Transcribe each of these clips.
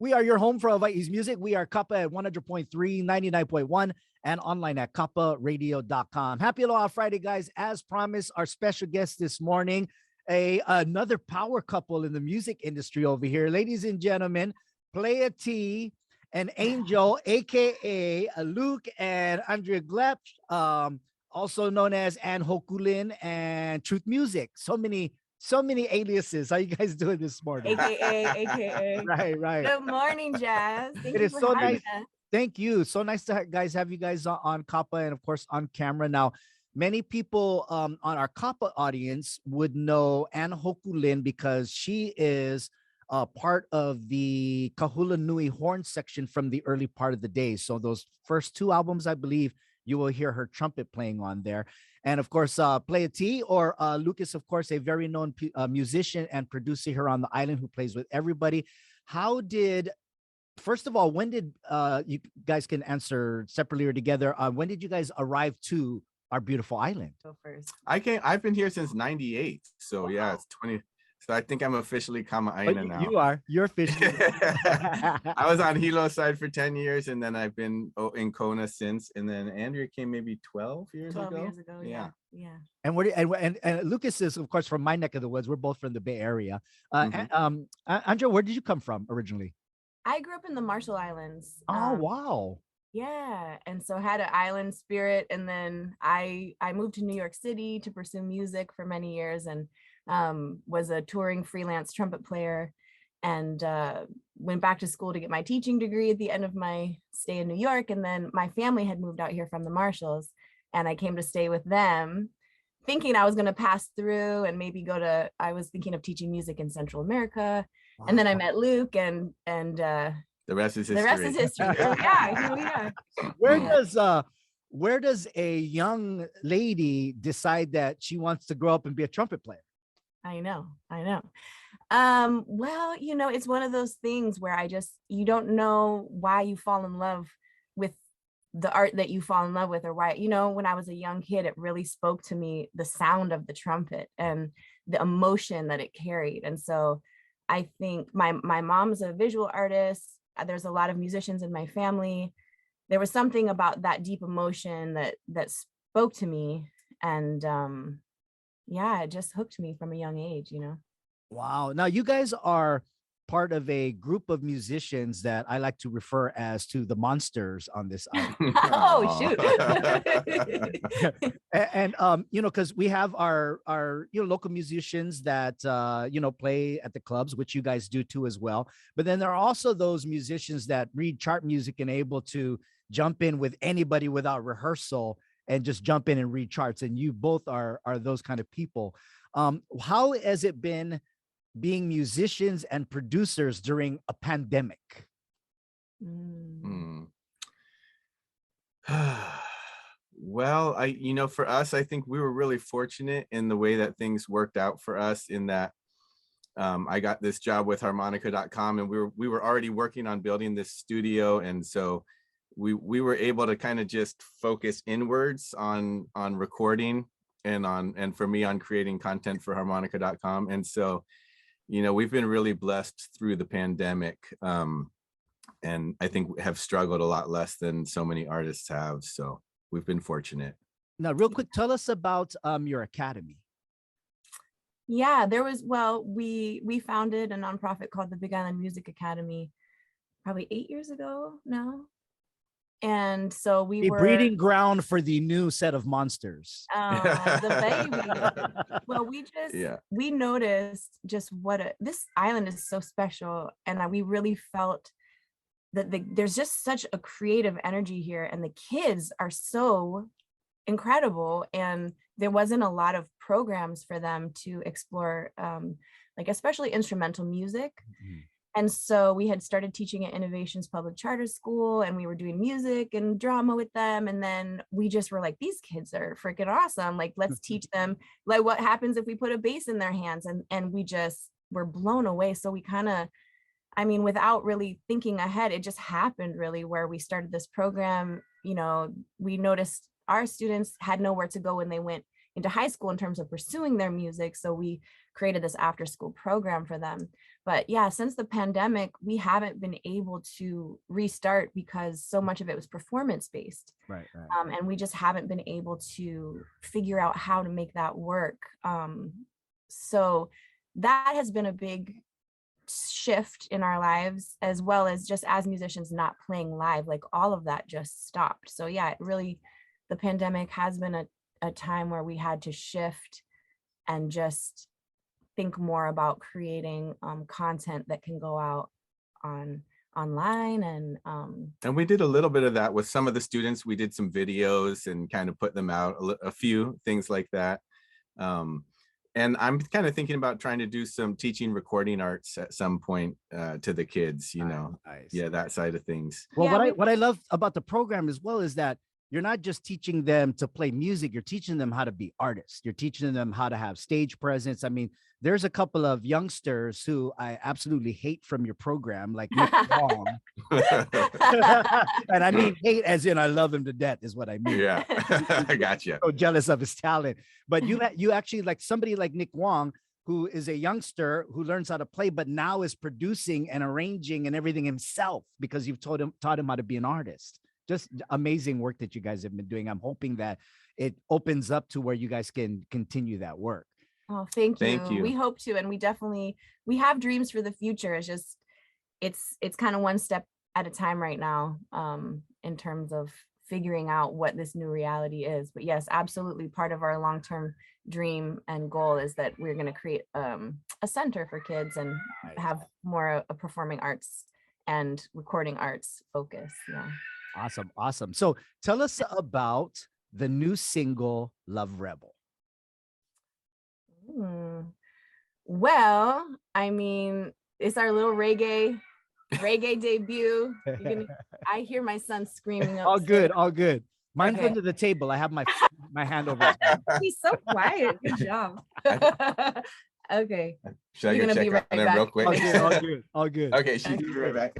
We are your home for Hawaii's music. We are Kappa at 100.3, 99.1, and online at kapparadio.com. Happy Aloha Friday, guys. As promised, our special guest this morning, another power couple in the music industry over here. Ladies and gentlemen, Playa T and Angel, aka Luke and Andrea Glepp, also known as Ann Hoku Lyn and Truth Music. So many aliases. How you guys doing this morning? AKA. Right. Good morning, Jaz. Thank It you is for so having nice. us. Thank you. So nice to have you guys on Kappa and of course on camera. Now, many people on our Kappa audience would know Ann Hoku Lyn because she is part of the Kahula Nui horn section from the early part of the day. So those first two albums, I believe, you will hear her trumpet playing on there. And of course, Playa T or Lucas, of course, a very known musician and producer here on the island who plays with everybody. First of all, when did you guys can answer separately or together? When did you guys arrive to our beautiful island? Go first. I've been here since '98. So wow. Yeah, it's 20. So I think I'm officially Kama'aina now. You're officially. I was on Hilo side for 10 years and then I've been in Kona since. And then Andrea came maybe 12 years ago. Yeah. And Lucas is, of course, from my neck of the woods. We're both from the Bay Area. Andrea, where did you come from originally? I grew up in the Marshall Islands. Oh, wow. Yeah. And so had an island spirit. And then I moved to New York City to pursue music for many years and was a touring freelance trumpet player and went back to school to get my teaching degree at the end of my stay in New York. And then my family had moved out here from the Marshalls and I came to stay with them thinking I was going to pass through and maybe I was thinking of teaching music in Central America. Wow. And then I met Luke and the rest is history. The rest is history. Yeah. Where does a young lady decide that she wants to grow up and be a trumpet player? I know. Well, it's one of those things where you don't know why you fall in love with the art that you fall in love with or why, when I was a young kid, it really spoke to me, the sound of the trumpet and the emotion that it carried. And so I think my mom's a visual artist. There's a lot of musicians in my family. There was something about that deep emotion that spoke to me. And it just hooked me from a young age, Wow. Now you guys are part of a group of musicians that I like to refer as to the monsters on this island. Oh, shoot. and because we have our local musicians that play at the clubs, which you guys do too as well. But then there are also those musicians that read chart music and able to jump in with anybody without rehearsal and just jump in and read charts. And you both are those kind of people. How has it been being musicians and producers during a pandemic? Well, for us, I think we were really fortunate in the way that things worked out for us in that I got this job with harmonica.com and we were already working on building this studio. And so we were able to kind of just focus inwards on recording and for me on creating content for harmonica.com. And so we've been really blessed through the pandemic, and I think have struggled a lot less than so many artists have. So we've been fortunate. Now, real quick, tell us about your academy. Yeah, we founded a nonprofit called the Big Island Music Academy probably 8 years ago now. And so we were breeding ground for the new set of monsters. The baby. Well, we noticed just this island is so special, and we really felt that there's just such a creative energy here, and the kids are so incredible, and there wasn't a lot of programs for them to explore, especially instrumental music. Mm-hmm. And so we had started teaching at Innovations Public Charter School, and we were doing music and drama with them. And then we just were like, these kids are freaking awesome. Like, let's teach them like what happens if we put a bass in their hands. And we just were blown away. So we kind of, without really thinking ahead, it just happened really where we started this program. We noticed our students had nowhere to go when they went into high school in terms of pursuing their music. So we created this after school program for them. But yeah, since the pandemic, we haven't been able to restart because so much of it was performance based. Right. And we just haven't been able to figure out how to make that work. So that has been a big shift in our lives, as well as just as musicians not playing live, like all of that just stopped. So yeah, it really, the pandemic has been a time where we had to shift and just think more about creating content that can go out online. And we did a little bit of that with some of the students. We did some videos and kind of put them out, a few things like that. And I'm kind of thinking about trying to do some teaching recording arts at some point to the kids, you know. Nice. Yeah, that side of things. Well, what I love about the program as well is that you're not just teaching them to play music, you're teaching them how to be artists. You're teaching them how to have stage presence. I mean, there's a couple of youngsters who I absolutely hate from your program, like Nick Wong. And I mean hate as in I love him to death is what I mean. Yeah, I got you. So jealous of his talent. But you actually, like somebody like Nick Wong, who is a youngster who learns how to play, but now is producing and arranging and everything himself because you've taught him how to be an artist. Just amazing work that you guys have been doing. I'm hoping that it opens up to where you guys can continue that work. Oh, thank you. We hope to, and we have dreams for the future. It's just, it's kind of one step at a time right now, in terms of figuring out what this new reality is. But yes, absolutely. Part of our long-term dream and goal is that we're going to create a center for kids and have more a performing arts and recording arts focus. Yeah. Awesome. So tell us about the new single, Love Rebel. Well, I mean, it's our little reggae debut. I hear my son screaming. All good. Mine's under the table. I have my hand over his head. He's so quiet. Good job. Okay. Should I go check on him real quick? All good. Okay, she's be right back.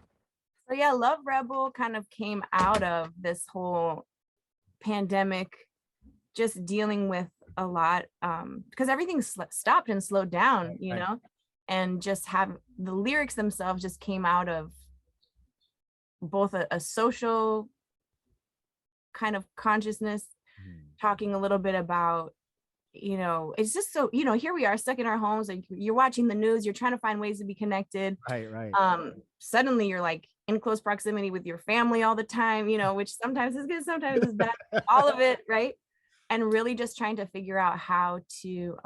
So yeah, Love Rebel kind of came out of this whole pandemic, just dealing with a lot, because everything stopped and slowed down, you know, and just have the lyrics themselves just came out of both a social kind of consciousness, talking a little bit about, you know, it's just so, you know, here we are stuck in our homes, and you're watching the news, you're trying to find ways to be connected. Right. Suddenly you're like in close proximity with your family all the time, you know, which sometimes is good, sometimes is bad, all of it, right? And really just trying to figure out how to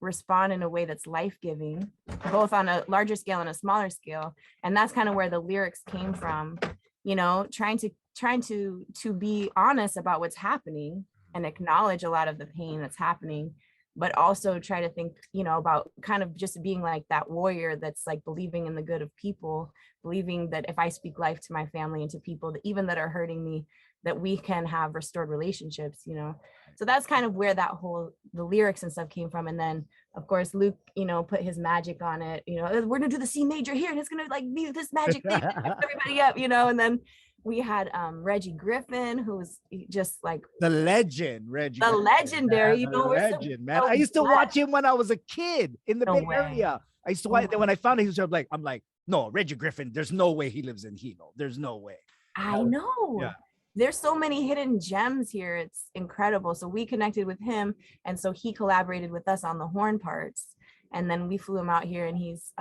respond in a way that's life-giving, both on a larger scale and a smaller scale. And that's kind of where the lyrics came from, you know, trying to be honest about what's happening and acknowledge a lot of the pain that's happening, but also try to think, you know, about kind of just being like that warrior that's like believing in the good of people, believing that if I speak life to my family and to people that even that are hurting me, that we can have restored relationships, you know. So that's kind of where the lyrics and stuff came from. And then of course Luke, you know, put his magic on it, you know, we're gonna do the C major here and it's gonna like be this magic thing, everybody up, you know. And then we had Reggie Griffin, who's just like the legend, Reggie. The legendary, you know, legend, man. I used to watch him when I was a kid in the Bay Area. I used to watch. Then when I found out, I'm like, no, Reggie Griffin. There's no way he lives in Hilo. There's no way. I know. Yeah. There's so many hidden gems here. It's incredible. So we connected with him, and so he collaborated with us on the horn parts. And then we flew him out here, and he's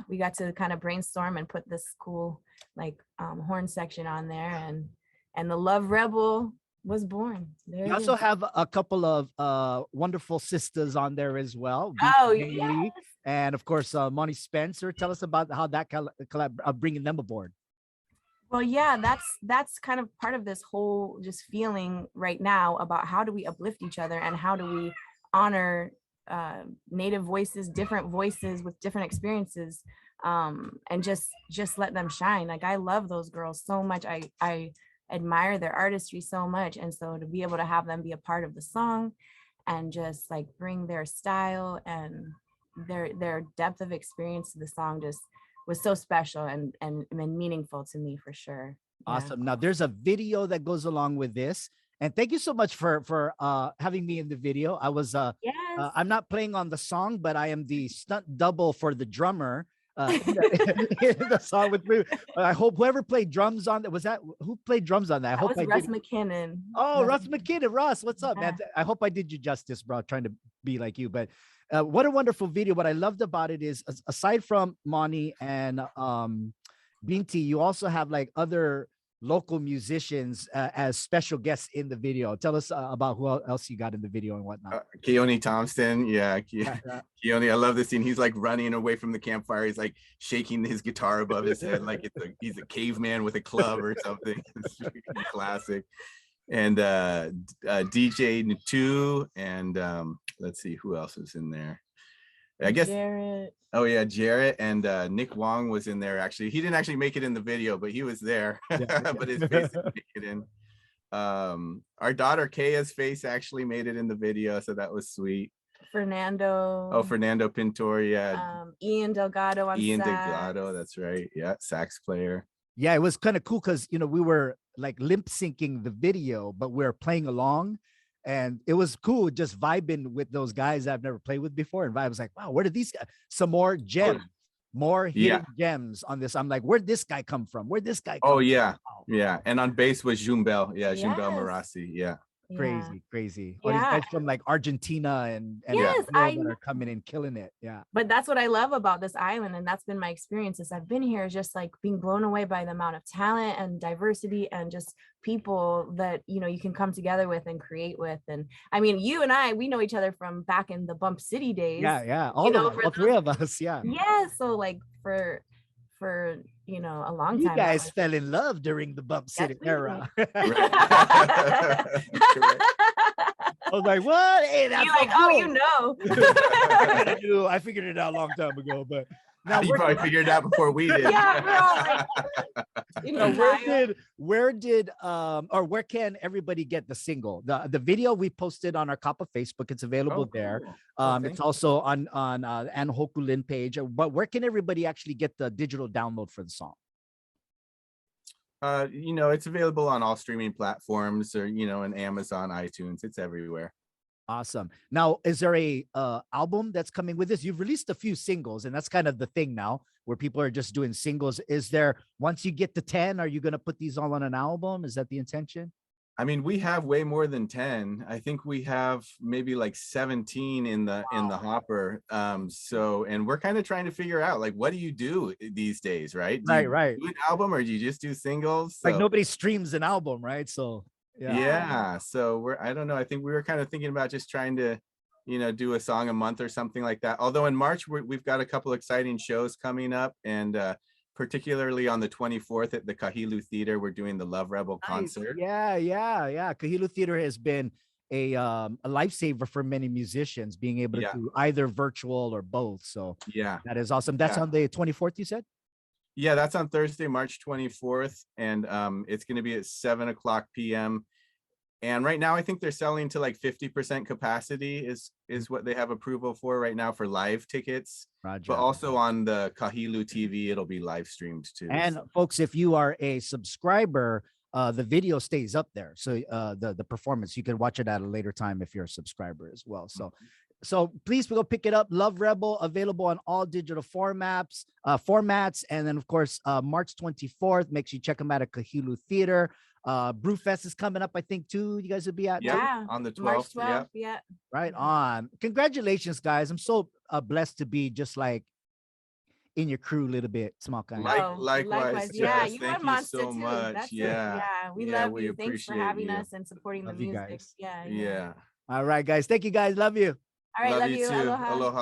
we got to kind of brainstorm and put this cool like horn section on there, and the Love Rebel was born. There you also have a couple of wonderful sisters on there as well. Oh, yes. And of course, Monty Spencer. Tell us about how that bringing them aboard. Well, yeah, that's kind of part of this whole just feeling right now about how do we uplift each other and how do we honor Native voices, different voices with different experiences, and just let them shine. Like I love those girls so much. I admire their artistry so much, and so to be able to have them be a part of the song and just like bring their style and their depth of experience to the song just was so special and meaningful to me for sure. Awesome. Now there's a video that goes along with this, and thank you so much for having me in the video. I was yes, I'm not playing on the song, but I am the stunt double for the drummer. In the song with me. I hope whoever played drums on that who played drums on that. I hope was Russ McKinnon. Oh, Russ McKinnon. Ross, what's up, man? I hope I did you justice, bro. Trying to be like you, but what a wonderful video. What I loved about it is, aside from Monty and Binti, you also have like other local musicians as special guests in the video. Tell us about who else you got in the video and whatnot. Keone Thompson, Keone, I love this scene. He's like running away from the campfire. He's like shaking his guitar above his head like he's a caveman with a club or something. It's classic. And DJ Natu, and let's see who else is in there. I guess Jarrett. Oh yeah, Jarrett, and Nick Wong was in there. Actually, he didn't actually make it in the video, but he was there. But his face didn't make it in. Our daughter Kaya's face actually made it in the video, so that was sweet. Fernando. Oh, Fernando Pintor, yeah. Ian Delgado on Ian sax. Delgado, that's right. Yeah, sax player. Yeah, it was kind of cool because we were like lip syncing the video, but we're playing along. And it was cool just vibing with those guys I've never played with before. And I was like, wow, where did these guys, some more gems, more hidden gems on this. I'm like, where'd this guy come from? Where'd this guy come from? Yeah. Yeah. And on bass was Jumbel. Yeah, yes. Jumbel Marassi. Yeah. Crazy. All these guys from like Argentina and yes, that are coming in killing it. Yeah. But that's what I love about this island, and that's been my experience as I've been here, is just like being blown away by the amount of talent and diversity and just people that you can come together with and create with. And I mean, you and I, we know each other from back in the Bump City days. Yeah. All three of us. Yeah. So like for a long time. You guys fell in love during the Bump City era. I was like, what? Hey, that's like, cool. I figured it out a long time ago, but now you probably figured it out before we did. Yeah, where can everybody get the single? The video we posted on our Kappa Facebook. It's available there. It's also on Ann Hoku Lyn page. But where can everybody actually get the digital download for the song? It's available on all streaming platforms, or in Amazon, iTunes. It's everywhere. Awesome. Now, is there a album that's coming with this? You've released a few singles, and that's kind of the thing now, where people are just doing singles. Is there, once you get to 10, are you going to put these all on an album? Is that the intention? I mean, we have way more than 10. I think we have maybe like 17 in the hopper. And we're kind of trying to figure out, like, what do you do these days, right? Do you do an album, or do you just do singles? Like nobody streams an album, right? So so I don't know. I think we were kind of thinking about just trying to do a song a month or something like that. Although in March we've got a couple exciting shows coming up, and particularly on the 24th at the Kahilu Theater, we're doing the Love Rebel concert. Yeah. Kahilu Theater has been a lifesaver for many musicians, being able to do either virtual or both. So that is awesome. That's on the 24th, you said? Yeah, that's on Thursday, March 24th, and it's going to be at 7:00 p.m. And right now, I think they're selling to like 50% capacity is what they have approval for right now for live tickets. Roger. But also on the Kahilu TV, it'll be live streamed too. And folks, if you are a subscriber, the video stays up there. So the performance, you can watch it at a later time if you're a subscriber as well. So please go pick it up. Love Rebel, available on all digital formats. And then, of course, March 24th, make sure you check them out at Kahilu Theater. Brewfest is coming up, I think, too. You guys will be at on the 12th. March 12th, yeah. Right on. Congratulations, guys. I'm so blessed to be just like in your crew a little bit, small guy. Likewise. Yeah, yes, you thank are Monster so too. much. That's yeah. We love you. Thanks for having us and supporting love the music. Guys. Yeah. All right, guys. Thank you, guys. Love you. All right, love you. Too. Aloha.